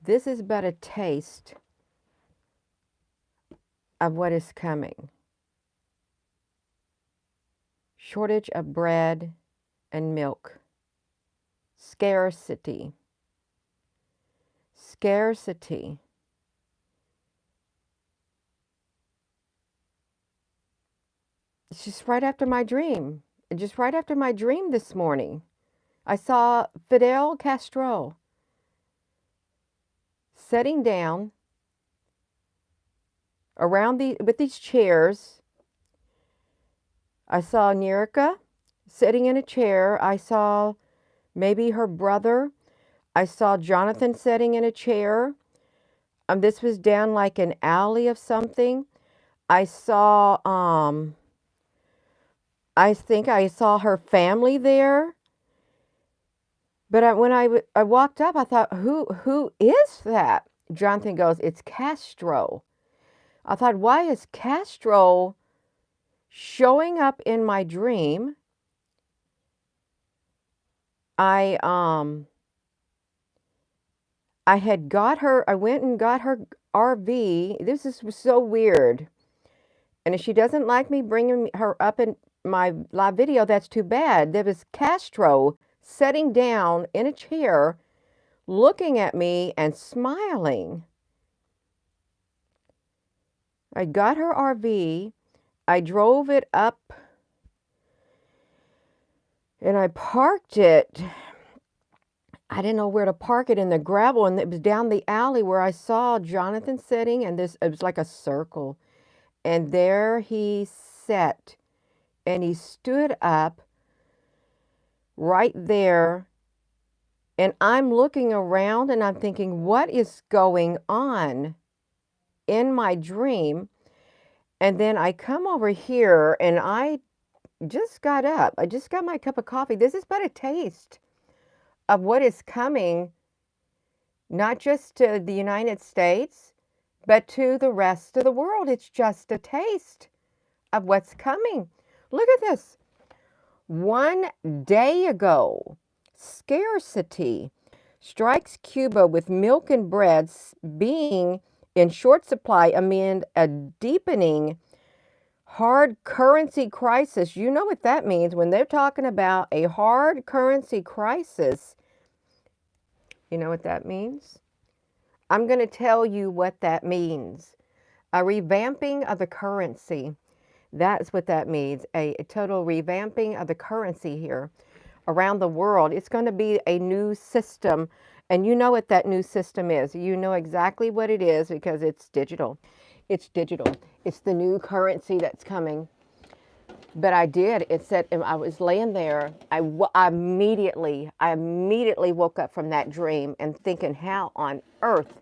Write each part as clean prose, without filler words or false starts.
This is but a taste of what is coming. Shortage of bread and milk. Scarcity. Scarcity. It's just right after my dream. Just right after my dream this morning. I saw Fidel Castro sitting down around with these chairs. I saw Nerica sitting in a chair. I saw maybe her brother. I saw Jonathan sitting in a chair. This was down like an alley of something. I saw, I think I saw her family there. But when I walked up, I thought, who is that? Jonathan goes, it's Castro. I thought, why is Castro showing up in my dream? I had got her, I went and got her RV. This is so weird. And if she doesn't like me bringing her up in my live video, that's too bad. There was Castro sitting down in a chair, looking at me and smiling. I got her RV. I drove it up and I parked it. I didn't know where to park it in the gravel, and it was down the alley where I saw Jonathan sitting, and it was like a circle. And there he sat, and he stood up right there. And I'm looking around and I'm thinking, what is going on in my dream? And then I come over here and I just got up. I just got my cup of coffee. This is but a taste of what is coming, not just to the United States, but to the rest of the world. It's just a taste of what's coming. Look at this. 1 day ago, scarcity strikes Cuba with milk and bread being in short supply amid a deepening hard currency crisis. You know what that means when they're talking about a hard currency crisis. You know what that means? I'm going to tell you what that means. A revamping of the currency. That's what that means. A total revamping of the currency here around the world. It's going to be a new system. And you know what that new system is. You know exactly what it is because it's digital. It's digital. It's the new currency that's coming. But I did. It said, I was laying there. I immediately woke up from that dream and thinking, how on earth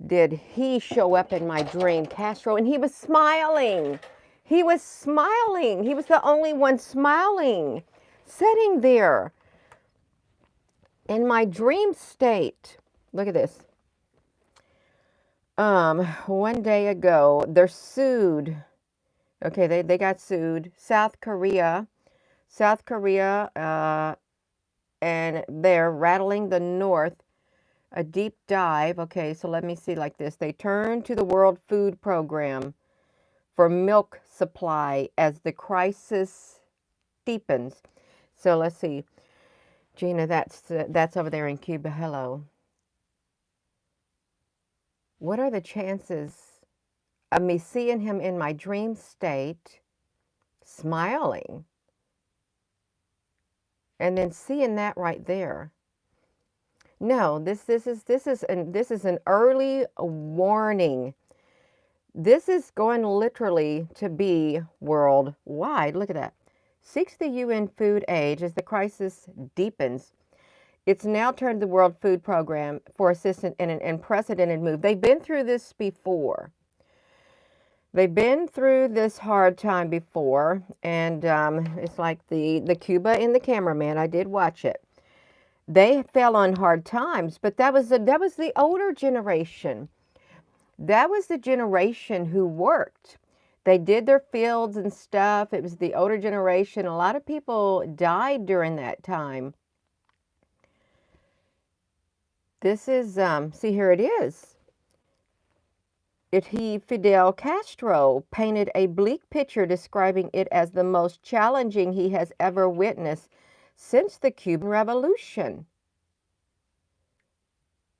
did he show up in my dream, Castro? And he was smiling. He was smiling. He was the only one smiling, sitting there in my dream state. Look at this. 1 day ago, they're sued. Okay, they got sued. South Korea, and they're rattling the North. A deep dive. Okay, so let me see like this. They turn to the World Food Program for milk supply as the crisis deepens. So let's see. Gina, that's over there in Cuba. Hello. What are the chances of me seeing him in my dream state, smiling, and then seeing that right there? No, this is an early warning. This is going literally to be worldwide. Look at that. Seeks the UN food aid as the crisis deepens. It's now turned to the World Food Program for assistance in an unprecedented move. They've been through this before. They've been through this hard time before, and it's like the Cuba and the cameraman. I did watch it. They fell on hard times, but that was the older generation. That was the generation who worked. They did their fields and stuff. It was the older generation. A lot of people died during that time. This is, see, here it is. Fidel Castro painted a bleak picture describing it as the most challenging he has ever witnessed since the Cuban Revolution.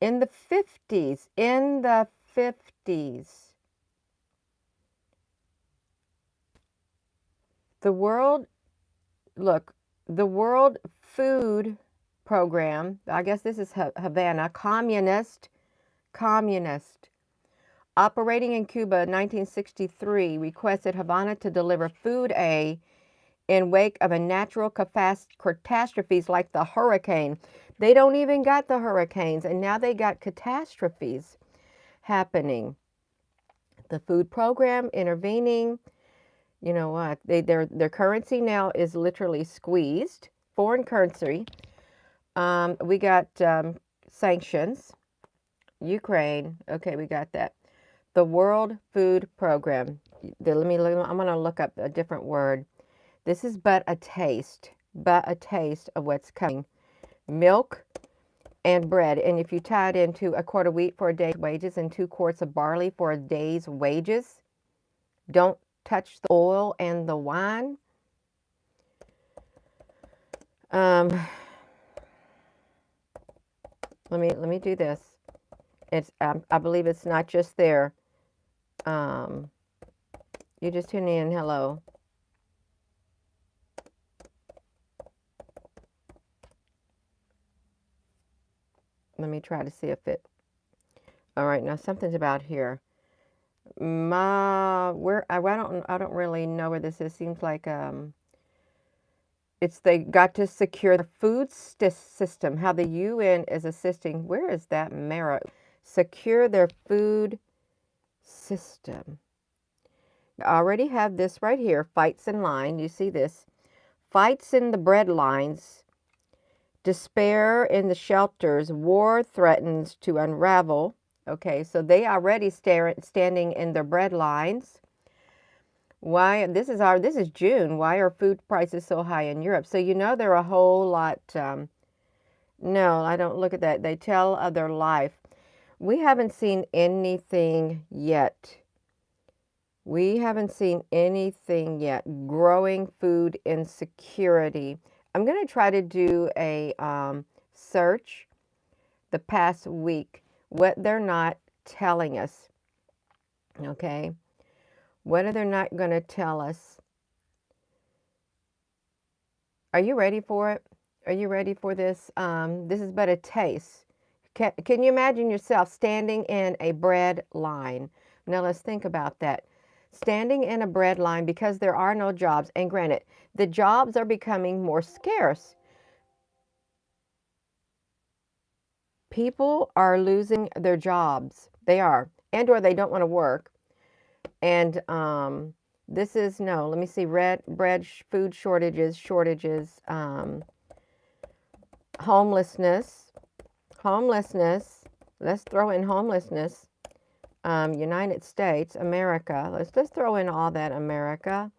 In the 50s, in the 50s. The world, look, the World Food Program, I guess this is Havana, communist, operating in Cuba in 1963, requested Havana to deliver food aid in wake of a natural catastrophes like the hurricane. They don't even got the hurricanes, and now they got catastrophes happening. The food program intervening. You know what? Their currency now is literally squeezed. Foreign currency. We got sanctions. Ukraine. Okay, we got that. The World Food Program. I'm going to look up a different word. This is but a taste of what's coming. Milk and bread. And if you tie it into a quart of wheat for a day's wages and 2 quarts of barley for a day's wages, don't touch the oil and the wine. Let me do this. It's I believe it's not just there. You just tune in. Hello. Let me try to see if it. All right, now something's about here. I don't really know where this is. Seems like it's they got to secure the food system. How the UN is assisting. Where is that merit? Secure their food system. I already have this right here. Fights in line. You see this? Fights in the bread lines. Despair in the shelters. War threatens to unravel. Okay, so they already standing in their bread lines. Why this is June. Why are food prices so high in Europe? So you know they're a whole lot. No, I don't look at that. They tell of their life. We haven't seen anything yet. We haven't seen anything yet. Growing food insecurity. I'm going to try to do a search the past week. What they're not telling us. Okay. What are they not going to tell us? Are you ready for it? Are you ready for this? This is but a taste. Can you imagine yourself standing in a bread line? Now let's think about that. Standing in a bread line because there are no jobs. And granted, the jobs are becoming more scarce. People are losing their jobs. They are. And or they don't want to work. And this is, no, let me see, bread, food shortages, homelessness. Let's throw in homelessness. United States, America. Let's throw in all that, America.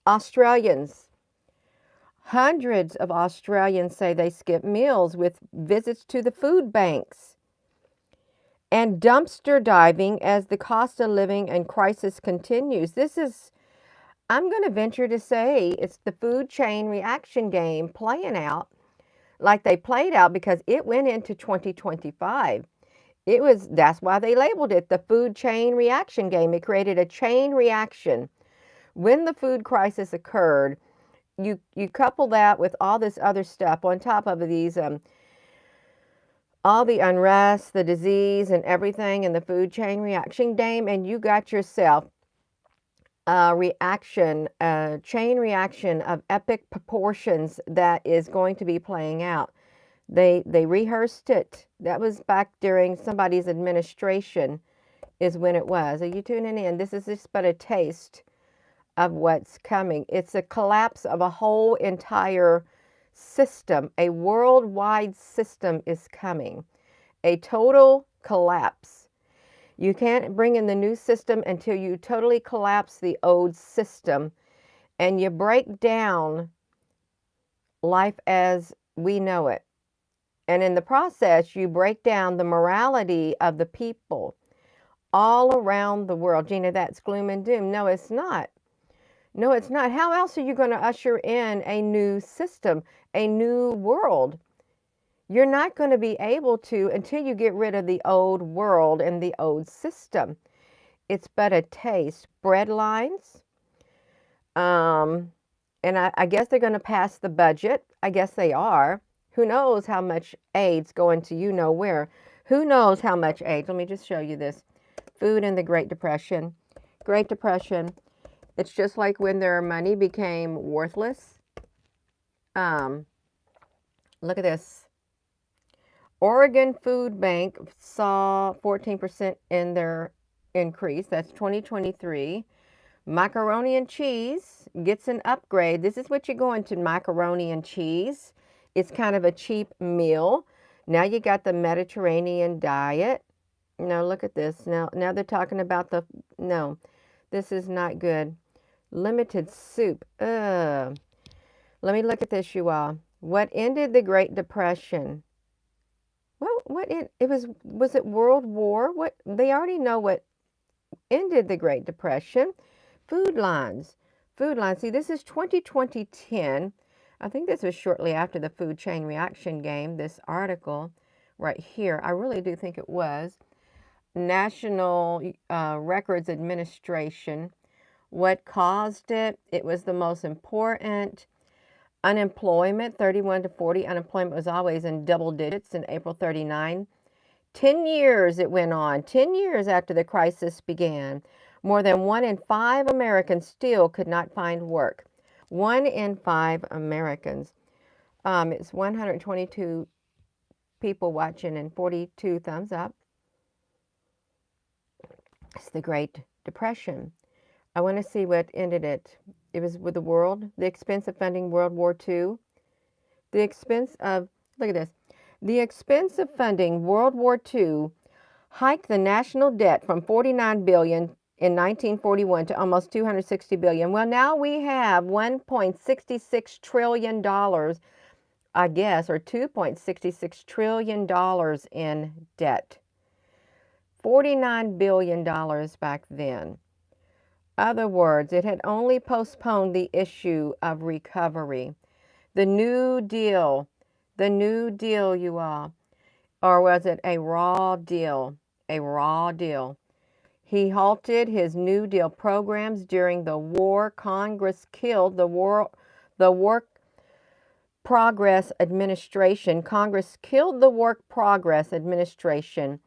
Australians. Hundreds of Australians say they skip meals with visits to the food banks. And dumpster diving as the cost of living and crisis continues. This is, I'm going to venture to say, it's the food chain reaction game playing out like they played out because it went into 2025. That's why they labeled it the food chain reaction game. It created a chain reaction. When the food crisis occurred, you couple that with all this other stuff on top of these all the unrest, the disease, and everything in the food chain reaction game, and you got yourself a chain reaction of epic proportions that is going to be playing out. They rehearsed it. That was back during somebody's administration is when it was. Are you tuning in? This is just but a taste of what's coming. It's a collapse of a whole entire system. A worldwide system is coming. A total collapse. You can't bring in the new system until you totally collapse the old system and you break down life as we know it. And in the process, you break down the morality of the people all around the world. Gina, that's gloom and doom. No, it's not. No, it's not. How else are you going to usher in a new system, a new world? You're not going to be able to until you get rid of the old world and the old system. It's but a taste. Bread lines. Um, and I guess they're going to pass the budget. I guess they are. Who knows how much aid's going to you know where? Who knows how much aid? Let me just show you this. Food in the Great Depression. Great Depression. It's just like when their money became worthless. Look at this. Oregon Food Bank saw 14% in their increase. That's 2023. Macaroni and cheese gets an upgrade. This is what you're going to, macaroni and cheese. It's kind of a cheap meal. Now you got the Mediterranean diet. Now look at this. Now they're talking about no, this is not good. Limited soup. Ugh. Let me look at this, you all. What ended the Great Depression? Well, was it World War? What, they already know what ended the Great Depression. Food lines. Food lines. See, this is 2010. I think this was shortly after the food chain reaction game, this article right here. I really do think it was. National Records Administration. What caused it? It was the most important. Unemployment, 31 to 40. Unemployment was always in double digits in April 39. 10 years it went on. 10 years after the crisis began. More than 1 in 5 Americans still could not find work. 1 in 5 Americans. It's 122 people watching and 42 thumbs up. It's the Great Depression. I want to see what ended it. It was with the expense of funding World War II. The expense of, look at this. The expense of funding World War II hiked the national debt from $49 billion in 1941 to almost $260 billion. Well, now we have $1.66 trillion, I guess, or $2.66 trillion in debt. $49 billion back then. Other words, it had only postponed the issue of recovery. The New Deal, you all, or was it a raw deal? A raw deal. He halted his New Deal programs during the war. Congress killed the Work Progress Administration. Congress killed the Work Progress Administration.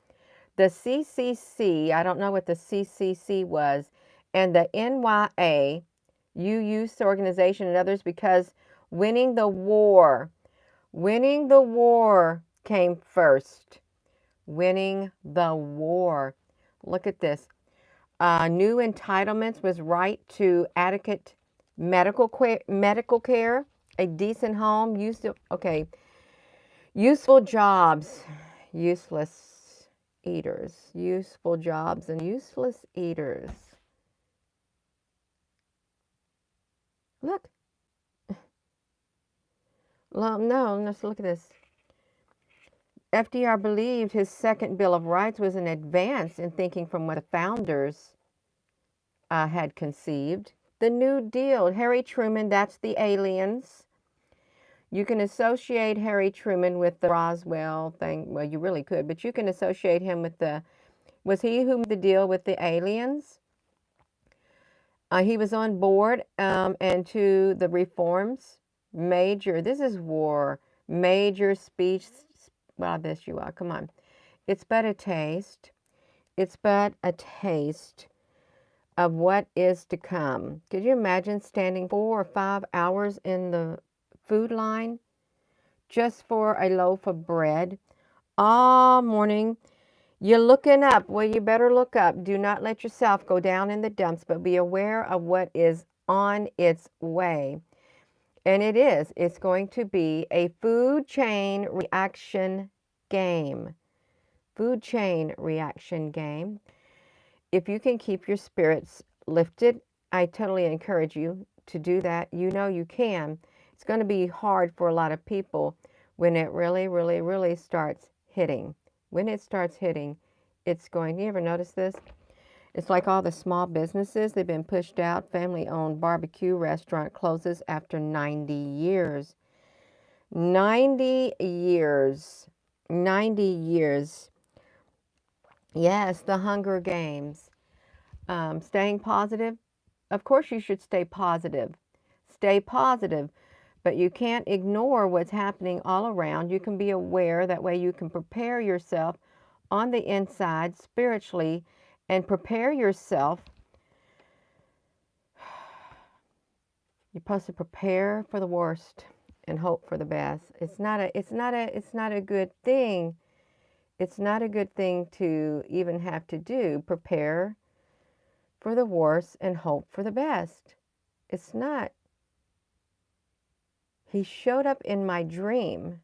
The CCC, I don't know what the CCC was, and the NYA, youth organization and others, because winning the war came first. Winning the war. Look at this. New entitlements was right to adequate medical care, a decent home, useful jobs, useless eaters, useful jobs and useless eaters. Look. Well, no, let's look at this. FDR believed his second Bill of Rights was an advance in thinking from what the founders had conceived. The New Deal, Harry Truman, that's the aliens. You can associate Harry Truman with the Roswell thing. Well, you really could, but you can associate him with was he who made the deal with the aliens? He was on board, and to the reforms, this is war, major speech. Well, this you are, come on. It's but a taste. It's but a taste of what is to come. Could you imagine standing 4 or 5 hours in the food line just for a loaf of bread all morning? You're looking up. Well, you better look up. Do not let yourself go down in the dumps, but be aware of what is on its way. And it's going to be a food chain reaction game. Food chain reaction game. If you can keep your spirits lifted, I totally encourage you to do that. You know you can. It's going to be hard for a lot of people when it really, really, really starts hitting. When it starts hitting, it's going, you ever notice this? It's like all the small businesses, they've been pushed out. Family-owned barbecue restaurant closes after 90 years. 90 years. 90 years. Yes, the Hunger Games. Staying positive. Of course, you should stay positive. Stay positive, but you can't ignore what's happening all around. You can be aware. That way you can prepare yourself on the inside spiritually and prepare yourself. You're supposed to prepare for the worst and hope for the best. It's not a good thing. It's not a good thing to even have to do. Prepare for the worst and hope for the best. It's not. He showed up in my dream.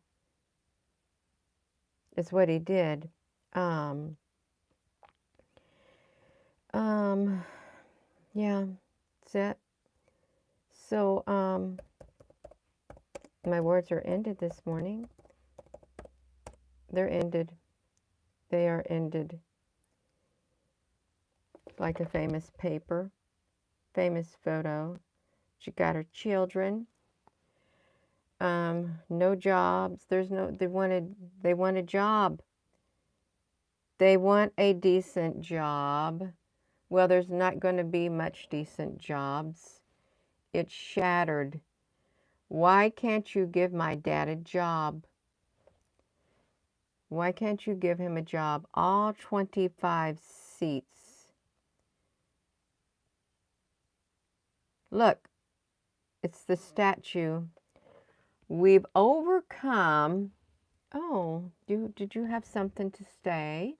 Is what he did. Yeah, that's it. So, my words are ended this morning. They're ended. They are ended. Like a famous paper, famous photo. She got her children. No jobs. They want a job. They want a decent job. Well, there's not going to be much decent jobs. It's shattered. Why can't you give my dad a job? Why can't you give him a job? All 25 seats. Look, it's the statue. We've overcome. Oh, did you have something to say?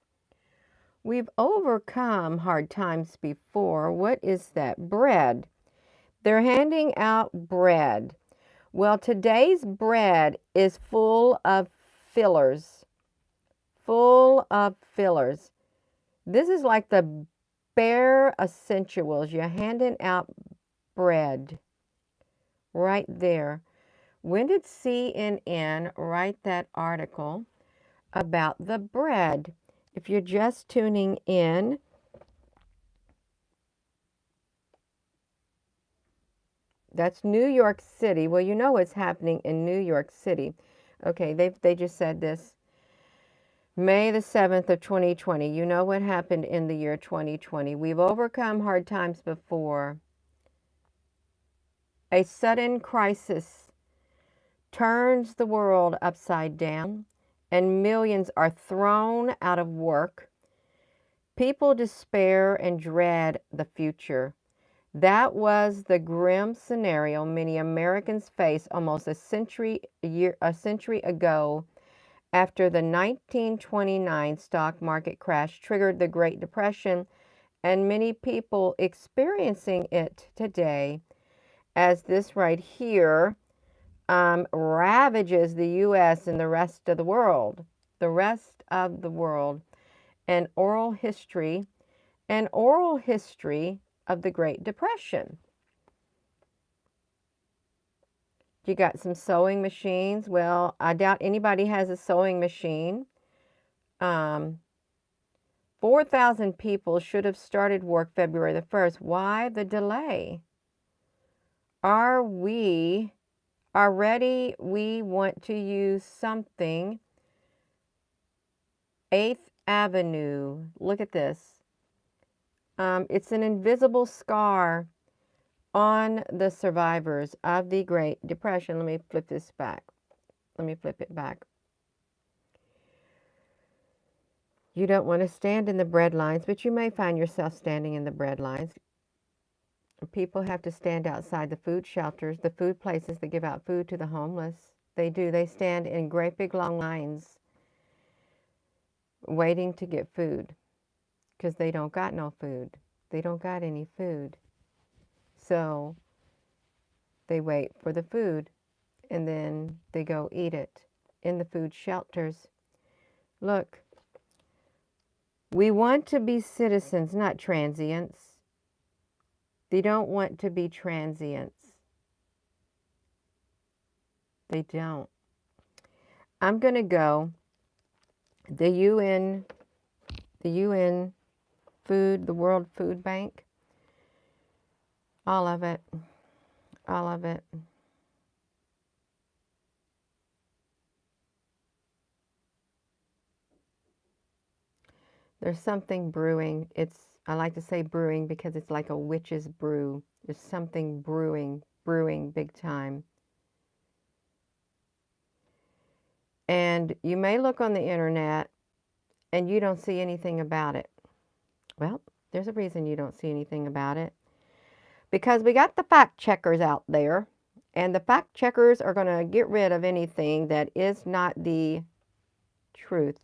We've overcome hard times before. What is that? Bread. They're handing out bread. Well, today's bread is full of fillers. Full of fillers. This is like the bare essentials. You're handing out bread. Right there. When did CNN write that article about the bread? If you're just tuning in, that's New York City. Well, you know what's happening in New York City. Okay, they just said this. May the 7th of 2020. You know what happened in the year 2020. We've overcome hard times before. A sudden crisis turns the world upside down, and millions are thrown out of work. People despair and dread the future. That was the grim scenario many Americans faced almost a century ago after the 1929 stock market crash triggered the Great Depression, and many people experiencing it today, as this right here ravages the U.S. and the rest of the world. The rest of the world. An oral history of the Great Depression. You got some sewing machines. Well, I doubt anybody has a sewing machine. 4,000 people should have started work February the 1st. Why the delay? Are we already? We want to use something. 8th Avenue. Look at this. It's an invisible scar on the survivors of the Great Depression. Let me flip this back. Let me flip it back. You don't want to stand in the bread lines, but you may find yourself standing in the bread lines. People have to stand outside the food shelters, the food places that give out food to the homeless. They do. They stand in great big long lines waiting to get food because they don't got no food. They don't got any food. So they wait for the food and then they go eat it in the food shelters. Look, we want to be citizens, not transients. They don't want to be transients. They don't. I'm going to go the UN food, the World Food Bank, all of it, all of it. There's something brewing. I like to say brewing because it's like a witch's brew. There's something brewing big time. And you may look on the internet and you don't see anything about it. Well, there's a reason you don't see anything about it. Because we got the fact checkers out there, and the fact checkers are going to get rid of anything that is not the truth.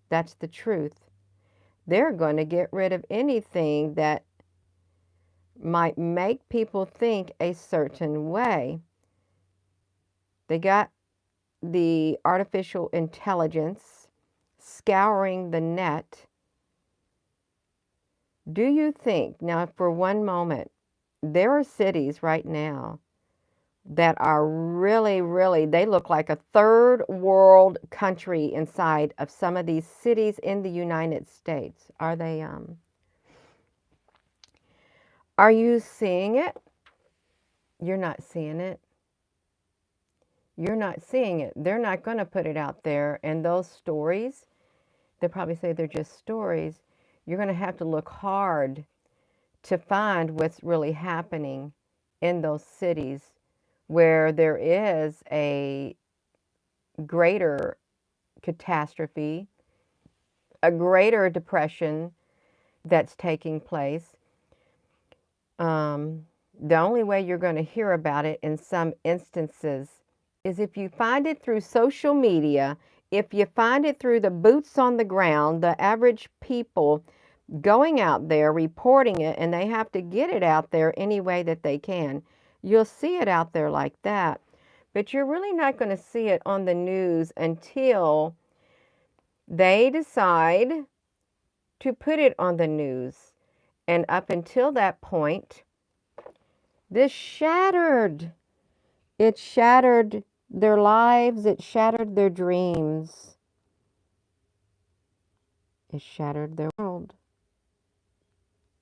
That's the truth. They're going to get rid of anything that might make people think a certain way. They got the artificial intelligence scouring the net. Do you think, now for one moment, there are cities right now that are really, they look like a third world country inside of some of these cities in the United States. Are they, are you seeing it? You're not seeing it. You're not seeing it. They're not going to put it out there. And those stories, they'll probably say they're just stories. You're going to have to look hard to find what's really happening in those cities where there is a greater catastrophe, a greater depression that's taking place. The only way you're going to hear about it in some instances is if you find it through social media, if you find it through the boots on the ground, the average people going out there reporting it, and they have to get it out there any way that they can. You'll see it out there like that, but you're really not going to see it on the news until they decide to put it on the news. And up until that point, this shattered. It shattered their lives. It shattered their dreams. It shattered their world.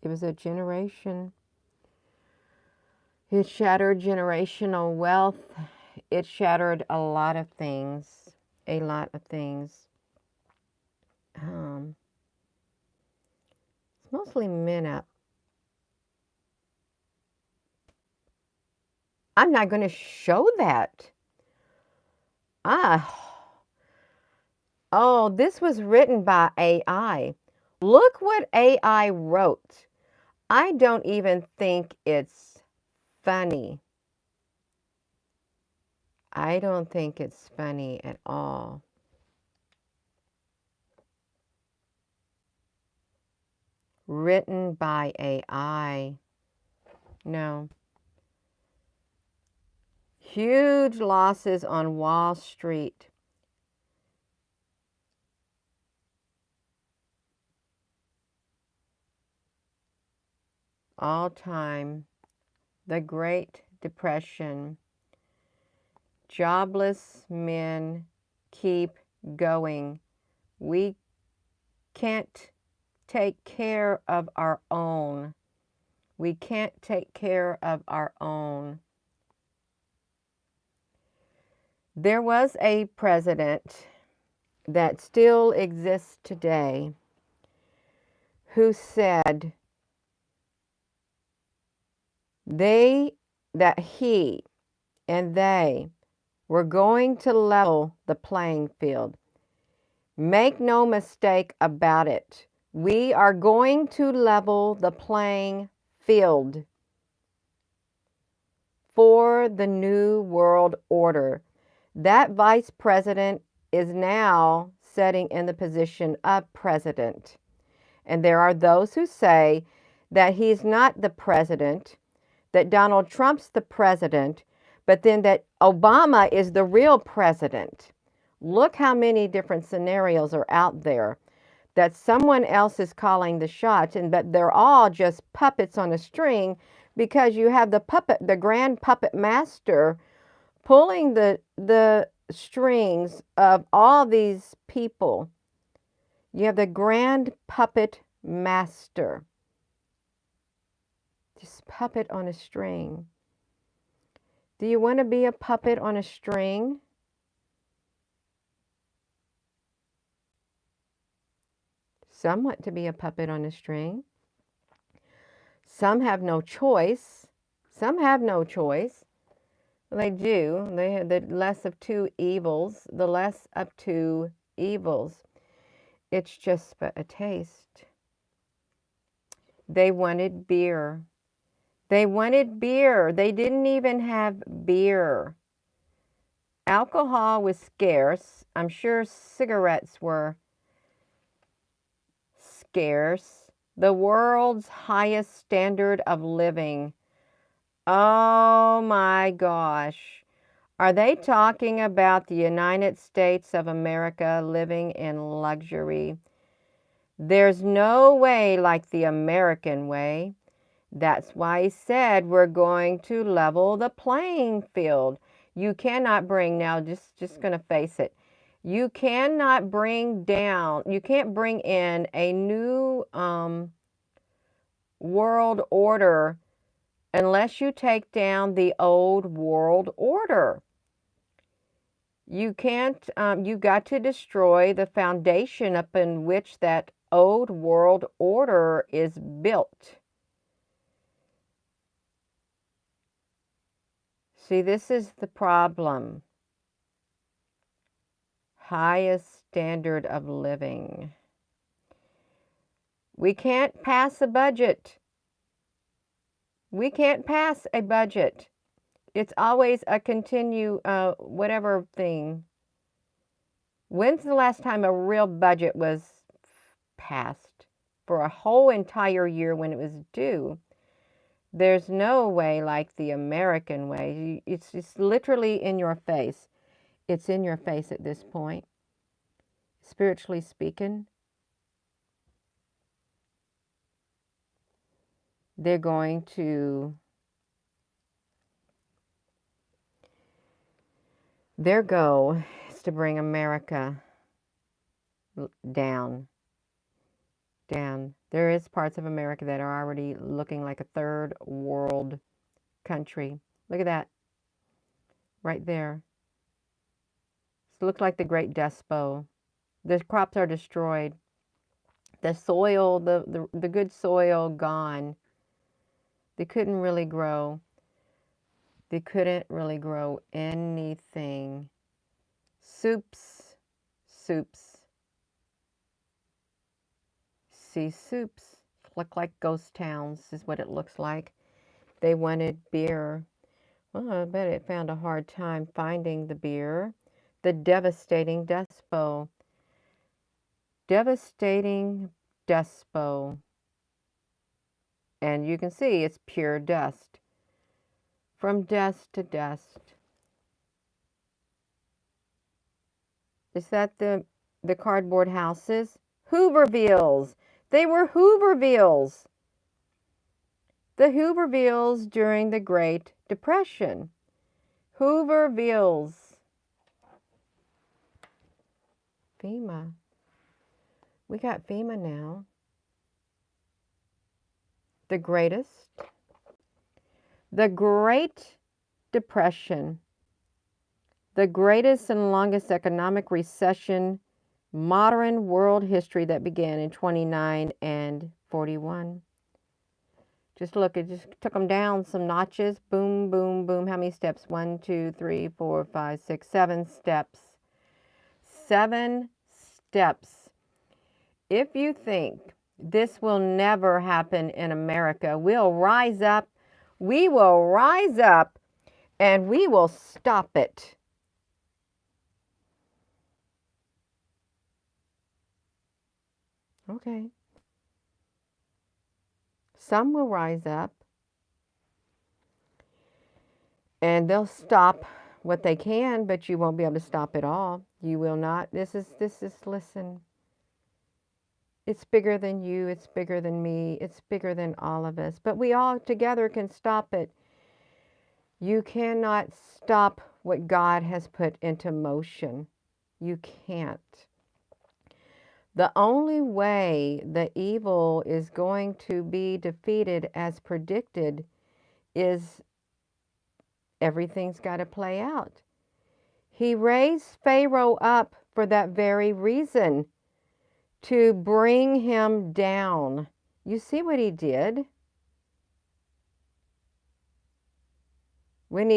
It was a generation. It shattered generational wealth. It shattered a lot of things. A lot of things. It's mostly men up. I'm not going to show that. Oh, this was written by AI. Look what AI wrote. I don't even think it's funny. I don't think it's funny at all. Written by AI. No. Huge losses on Wall Street. All time. The Great Depression. Jobless men keep going. We can't take care of our own. We can't take care of our own. There was a president that still exists today who said that he and they were going to level the playing field. Make no mistake about it. We are going to level the playing field for the new world order. That vice president is now sitting in the position of president. And there are those who say that he's not the president, that Donald Trump's the president, but then that Obama is the real president. Look how many different scenarios are out there, that someone else is calling the shots, and that they're all just puppets on a string, because you have the grand puppet master pulling the strings of all these people. You have the grand puppet master. Just puppet on a string. Do you want to be a puppet on a string? Some want to be a puppet on a string. Some have no choice. Some have no choice. They do. They have the less of two evils. The less of two evils. It's just but a taste. They wanted beer. They wanted beer. They didn't even have beer. Alcohol was scarce. I'm sure cigarettes were scarce. The world's highest standard of living. Oh my gosh. Are they talking about the United States of America living in luxury? There's no way like the American way. That's why he said we're going to level the playing field. You cannot bring, now just going to face it, you cannot bring down, you can't bring in a new world order unless you take down the old world order. You can't, you got to destroy the foundation upon which that old world order is built. See, this is the problem. Highest standard of living. We can't pass a budget. We can't pass a budget. It's always a whatever thing. When's the last time a real budget was passed for a whole entire year when it was due? There's no way like the American way. It's just literally in your face. It's in your face at this point, spiritually speaking. They're going to, their goal is to bring America down. There is parts of America that are already looking like a third world country. Look at that. Right there. It looks like the Great Dust Bowl. The crops are destroyed. The soil, the good soil, gone. They couldn't really grow. They couldn't really grow anything. Soups. See, soups look like ghost towns is what it looks like. They wanted beer. Well, I bet it found a hard time finding the beer. The devastating Dust Bowl. Devastating Dust Bowl. And you can see it's pure dust. From dust to dust. Is that the cardboard houses? Hoovervilles. They were Hoovervilles. The Hoovervilles during the Great Depression. Hoovervilles. FEMA. We got FEMA now. The greatest. The Great Depression. The greatest and longest economic recession modern world history that began in 29 and 41. Just look, it just took them down some notches. Boom, boom, boom. How many steps? 1, 2, 3, 4, 5, 6, 7 steps. 7 steps. If you think this will never happen in America, we'll rise up. We will rise up and we will stop it. Okay. Some will rise up and they'll stop what they can, but you won't be able to stop it all. You will not. This is, listen, it's bigger than you. It's bigger than me. It's bigger than all of us, but we all together can stop it. You cannot stop what God has put into motion. You can't. The only way the evil is going to be defeated as predicted is everything's got to play out. He raised Pharaoh up for that very reason, to bring him down. You see what he did? When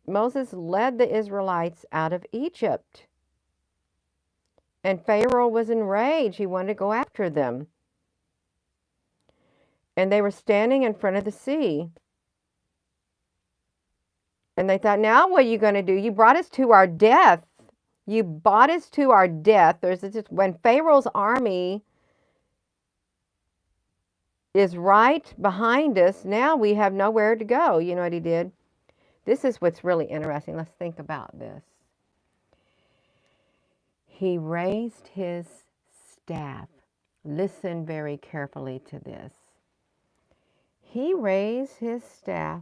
Moses led the Israelites out of Egypt, and Pharaoh was enraged. He wanted to go after them. And they were standing in front of the sea. And they thought, now what are you going to do? You brought us to our death. You brought us to our death. When Pharaoh's army is right behind us, now we have nowhere to go. You know what he did? This is what's really interesting. Let's think about this. He raised his staff. Listen very carefully to this. He raised his staff,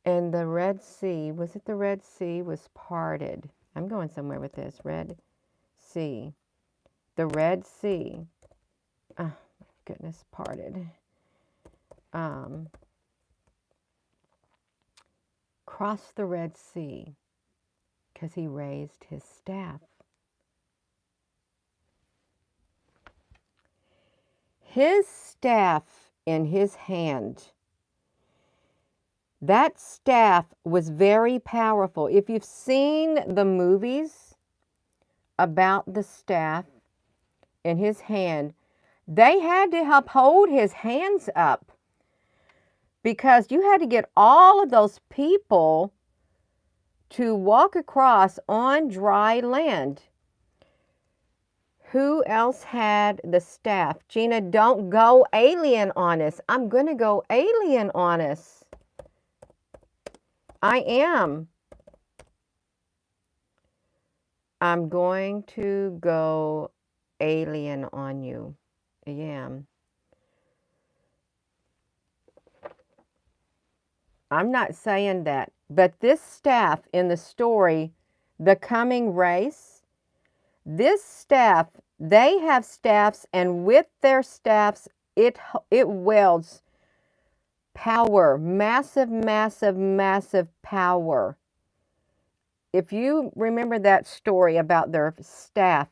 and the Red Sea, was parted. I'm going somewhere with this. Red Sea. The Red Sea. Oh, my goodness, parted. Crossed the Red Sea because he raised his staff. His staff in his hand. That staff was very powerful. If you've seen the movies about the staff in his hand, they had to help hold his hands up because you had to get all of those people to walk across on dry land. Who else had the staff? Gina, don't go alien on us. I'm going to go alien on us. I am. I'm going to go alien on you. I am. I'm not saying that. But this staff in the story, the coming race, this staff, they have staffs, and with their staffs, it wields power, massive, massive, massive power. If you remember that story about their staff,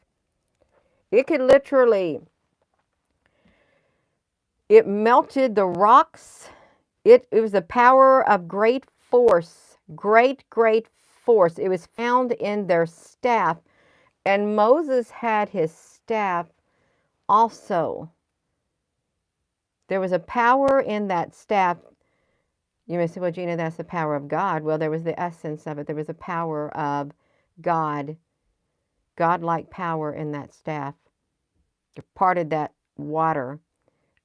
it could literally, it melted the rocks. It was the power of great force, great force. It was found in their staff. And Moses had his staff also. There was a power in that staff. You may say, well, Gina, that's the power of God. Well, there was the essence of it. There was a power of God, God-like power in that staff. It parted that water.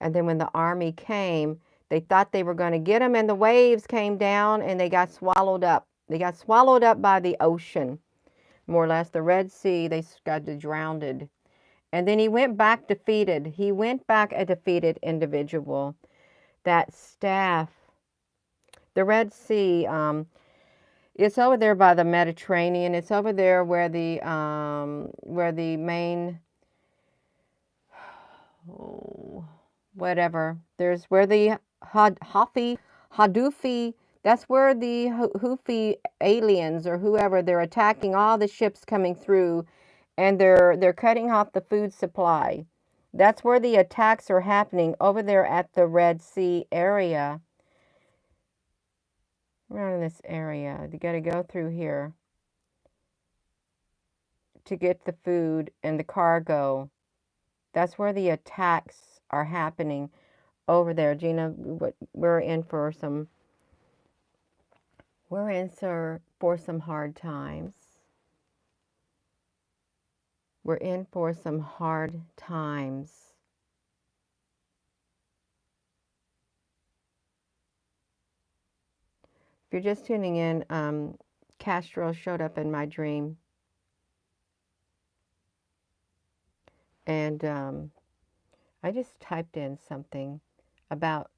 And then when the army came, they thought they were going to get them, and the waves came down, and they got swallowed up. They got swallowed up by the ocean. More or less, the Red Sea, they got drowned. And then he went back defeated. He went back a defeated individual. That staff, the Red Sea, it's over there by the Mediterranean. It's over there where the main, there's where the Houthi, that's where the Houthi aliens or whoever, they're attacking all the ships coming through, and they're cutting off the food supply. That's where the attacks are happening, over there at the Red Sea area. Around in this area. You got to go through here to get the food and the cargo. That's where the attacks are happening over there. Gina, we're in for some hard times. We're in for some hard times. If you're just tuning in, Castro showed up in my dream. And I just typed in something about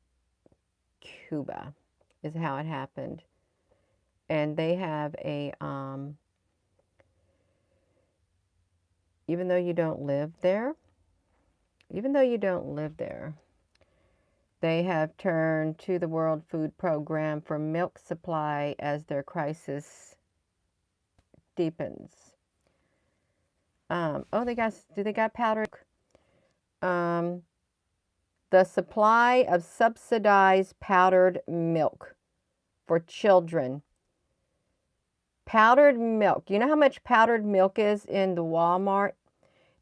Cuba, is how it happened. And they have a, even though you don't live there, even though you don't live there, they have turned to the World Food Program for milk supply as their crisis deepens. Oh, they got powdered? Um, the supply of subsidized powdered milk for children. Powdered milk. You know how much powdered milk is in the Walmart?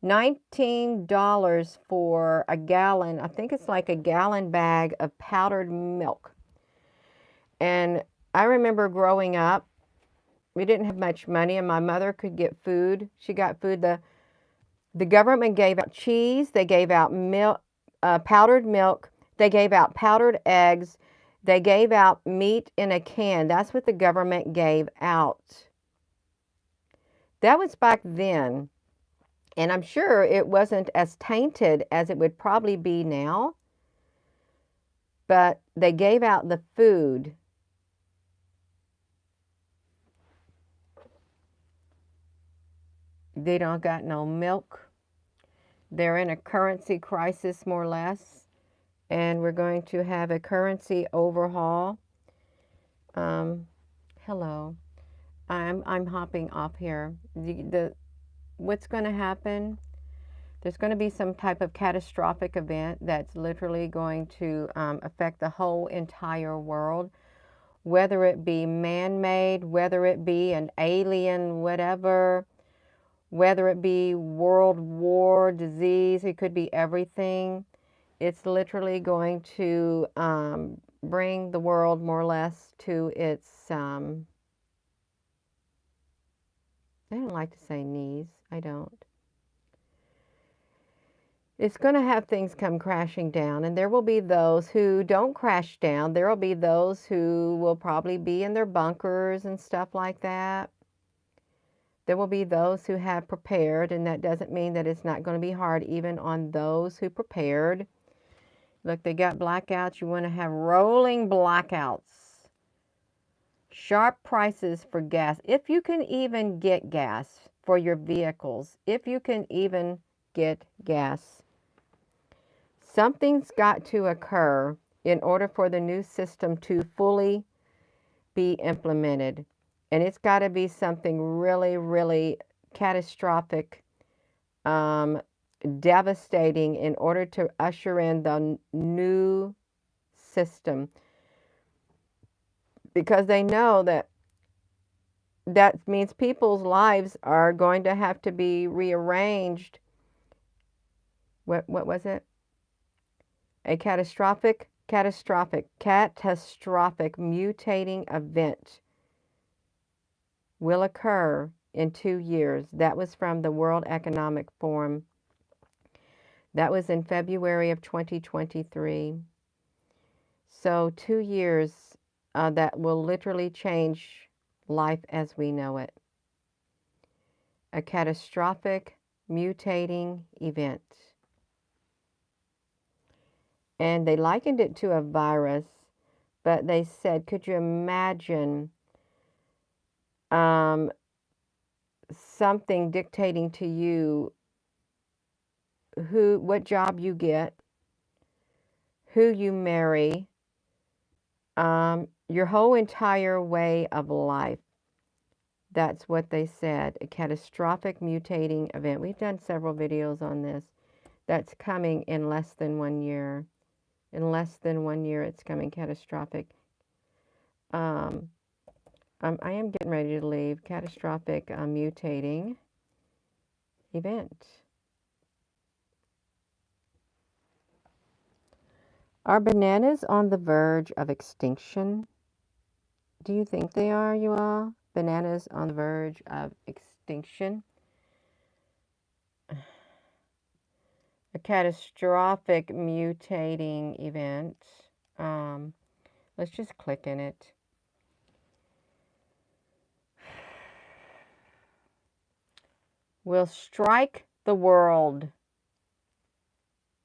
$19 for a gallon. I think it's like a gallon bag of powdered milk. And I remember growing up, we didn't have much money and my mother could get food. She got food. The government gave out cheese. They gave out milk, powdered milk. They gave out powdered eggs. They gave out meat in a can. That's what the government gave out. That was back then. And I'm sure it wasn't as tainted as it would probably be now. But they gave out the food. They don't got no milk. They're in a currency crisis, more or less. And we're going to have a currency overhaul. Hello. I'm hopping off here. What's going to happen? There's going to be some type of catastrophic event that's literally going to affect the whole entire world, whether it be man-made, whether it be an alien, whatever, whether it be world war, disease, it could be everything. It's literally going to bring the world more or less to its, I don't like to say knees. I don't. It's going to have things come crashing down, and there will be those who don't crash down. There will be those who will probably be in their bunkers and stuff like that. There will be those who have prepared, and that doesn't mean that it's not going to be hard even on those who prepared. Look, they got blackouts. You want to have rolling blackouts. Sharp prices for gas. If you can even get gas for your vehicles, if you can even get gas. Something's got to occur in order for the new system to fully be implemented. And it's got to be something really, really catastrophic, devastating in order to usher in the new system. Because they know that means people's lives are going to have to be rearranged. What was it? A catastrophic mutating event will occur in 2 years. That was from the World Economic Forum. That was in February of 2023. So 2 years that will literally change life as we know it. A catastrophic mutating event. And they likened it to a virus, but they said, could you imagine something dictating to you what job you get, who you marry, your whole entire way of life. That's what they said, a catastrophic mutating event. We've done several videos on this. That's coming in less than 1 year. In less than 1 year, it's coming catastrophic. I am getting ready to leave. Catastrophic mutating event. Are bananas on the verge of extinction? Do you think they are, you all? Bananas on the verge of extinction? A catastrophic mutating event. Let's just click in it. Will strike the world.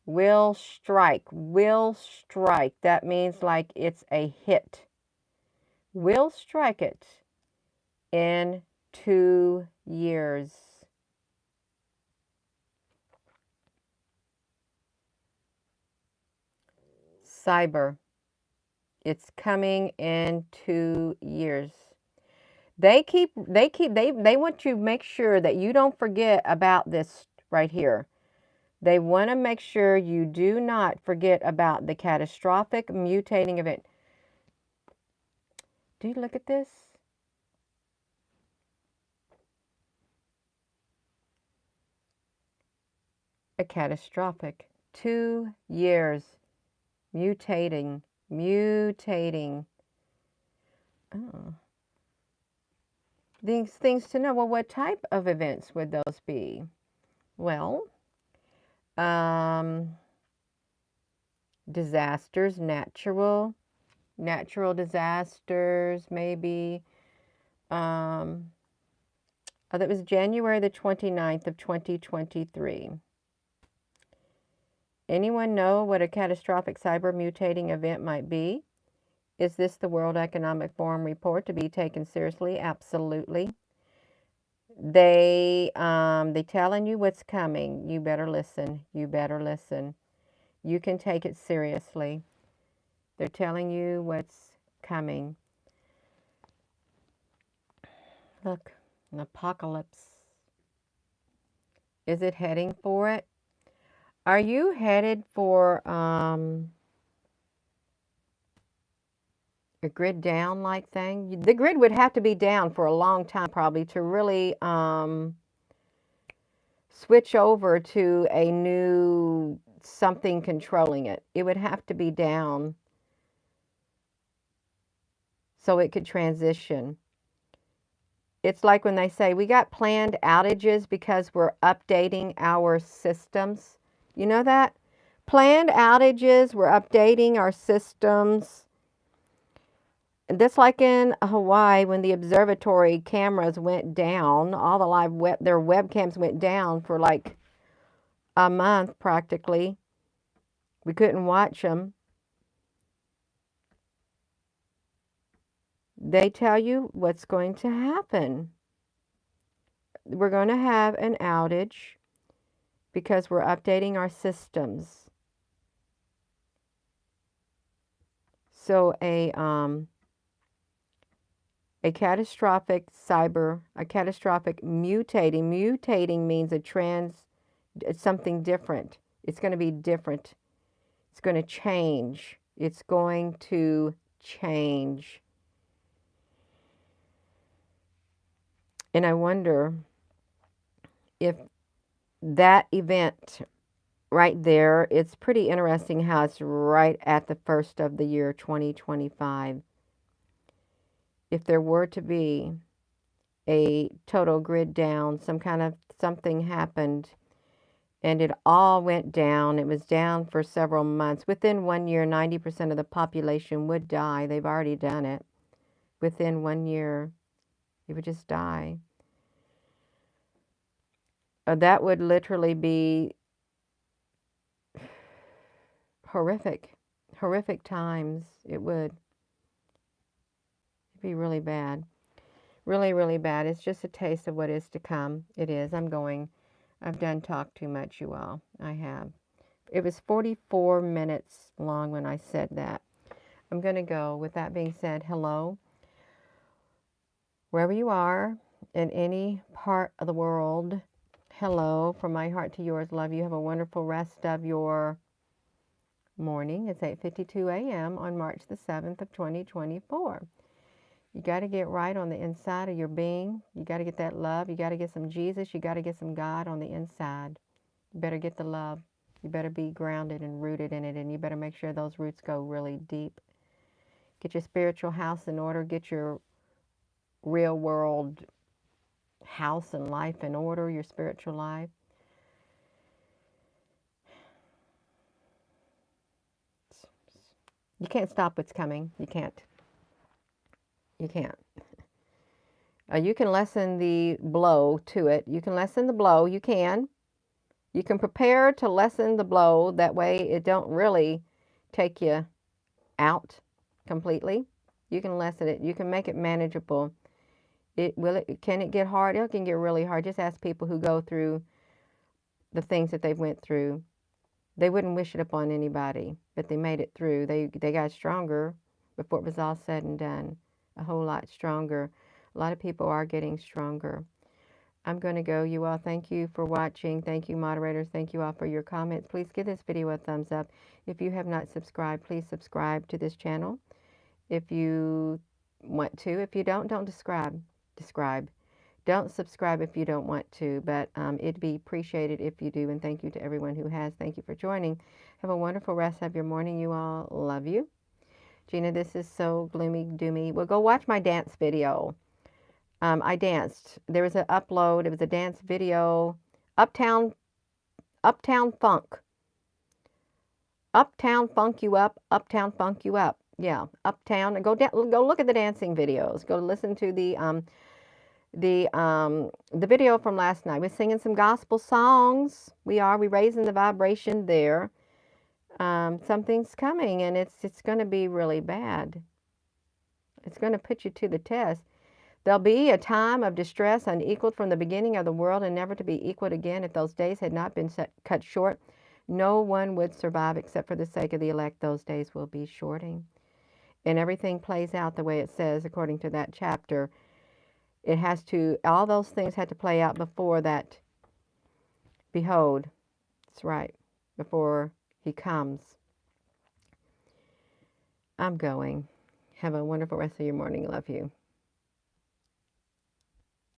Will strike. Will strike. That means like it's a hit. Will strike it. in 2 years. Cyber. It's coming in 2 years. They want you to make sure that you don't forget about this right here. They want to make sure you do not forget about the catastrophic mutating event. Do you look at this? A catastrophic 2 years mutating. Oh. These things to know. Well, what type of events would those be? Well, disasters, natural disasters, maybe. That was January the 29th of 2023. Anyone know what a catastrophic cyber mutating event might be? Is this the World Economic Forum report to be taken seriously? Absolutely. They telling you what's coming. You better listen. You better listen. You can take it seriously. They're telling you what's coming. Look, an apocalypse. Is it heading for it? Are you headed for a grid down like thing? The grid would have to be down for a long time probably to really switch over to a new something controlling it. It would have to be down so it could transition. It's like when they say we got planned outages because we're updating our systems. You know that? Planned outages, we're updating our systems. And that's like in Hawaii when the observatory cameras went down, all the their webcams went down for like a month practically. We couldn't watch them. They tell you what's going to happen. We're going to have an outage because we're updating our systems. So a catastrophic mutating means it's something different. It's going to be different. It's going to change. It's going to change. And I wonder if that event right there, it's pretty interesting how it's right at the first of the year 2025. If there were to be a total grid down, something happened and it all went down. It was down for several months. Within 1 year, 90% of the population would die. They've already done it. Within 1 year, it would just die. That would literally be horrific times. It would. It'd be really bad. Really, really bad. It's just a taste of what is to come. It is. I've done talk too much, you all. I have. It was 44 minutes long when I said that. I'm going to go. With that being said, hello. Wherever you are, in any part of the world, hello. From my heart to yours, love you. Have a wonderful rest of your morning. It's 8:52 a.m. on March the 7th of 2024. You got to get right on the inside of your being. You got to get that love. You got to get some Jesus. You got to get some God on the inside. You better get the love. You better be grounded and rooted in it, and you better make sure those roots go really deep. Get your spiritual house in order. Get your real world house and life in order, your spiritual life. You can't stop what's coming. You can't. You can't. You can lessen the blow to it. You can lessen the blow. You can. You can prepare to lessen the blow. That way it don't really take you out completely. You can lessen it. You can make it manageable. Can it get hard? It can get really hard. Just ask people who go through the things that they went through. They wouldn't wish it upon anybody, but they made it through. They got stronger before it was all said and done. A whole lot stronger. A lot of people are getting stronger. I'm going to go. You all, thank you for watching. Thank you, moderators. Thank you all for your comments. Please give this video a thumbs up. If you have not subscribed, please subscribe to this channel if you want to. If you don't describe. Don't subscribe if you don't want to, but it'd be appreciated if you do. And thank you to everyone who has. Thank you for joining. Have a wonderful rest of your morning. You all, love you. Gina, this is so gloomy, doomy. Well, go watch my dance video. I danced. There was an upload. It was a dance video. Uptown Funk. Uptown Funk You Up. Uptown Funk You Up. Yeah, Uptown. Go look at the dancing videos. Go listen to the video from last night. We're singing some gospel songs. We're raising the vibration there. Something's coming, and it's going to be really bad. It's going to put you to the test. There'll be a time of distress unequaled from the beginning of the world and never to be equaled again. If those days had not been cut short, no one would survive except for the sake of the elect. Those days will be shorting. And everything plays out the way it says according to that chapter. All those things had to play out before that. Behold, that's right, before he comes. I'm going. Have a wonderful rest of your morning. Love you.